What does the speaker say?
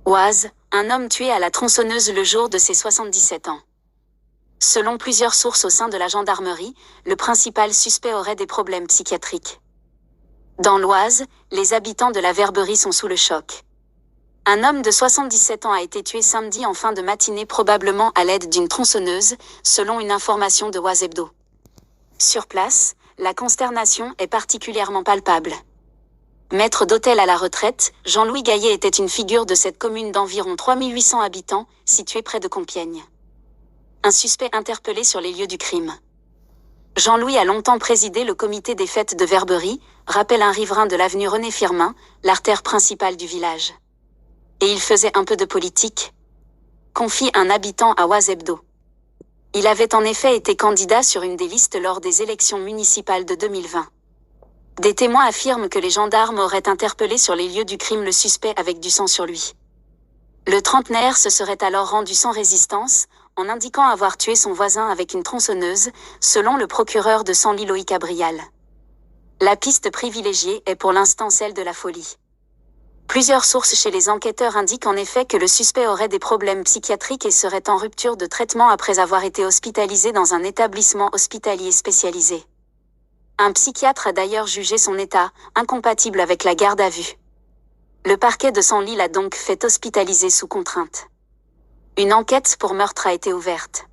Oise, un homme tué à la tronçonneuse le jour de ses 77 ans. Selon plusieurs sources au sein de la gendarmerie, le principal suspect aurait des problèmes psychiatriques. Dans l'Oise, les habitants de la Verberie sont sous le choc. Un homme de 77 ans a été tué samedi en fin de matinée probablement à l'aide d'une tronçonneuse, selon une information de Oise Hebdo. Sur place, la consternation est particulièrement palpable. Maître d'hôtel à la retraite, Jean-Louis Gaillet était une figure de cette commune d'environ 3800 habitants, située près de Compiègne. Un suspect interpellé sur les lieux du crime. Jean-Louis a longtemps présidé le comité des fêtes de Verberie, rappelle un riverain de l'avenue René Firmin, l'artère principale du village. Et il faisait un peu de politique, confie un habitant à Oise Hebdo. Il avait en effet été candidat sur une des listes lors des élections municipales de 2020. Des témoins affirment que les gendarmes auraient interpellé sur les lieux du crime le suspect avec du sang sur lui. Le trentenaire se serait alors rendu sans résistance, en indiquant avoir tué son voisin avec une tronçonneuse, selon le procureur de Senlis Loïc Abrial. La piste privilégiée est pour l'instant celle de la folie. Plusieurs sources chez les enquêteurs indiquent en effet que le suspect aurait des problèmes psychiatriques et serait en rupture de traitement après avoir été hospitalisé dans un établissement hospitalier spécialisé. Un psychiatre a d'ailleurs jugé son état incompatible avec la garde à vue. Le parquet de Senlis l'a donc fait hospitaliser sous contrainte. Une enquête pour meurtre a été ouverte.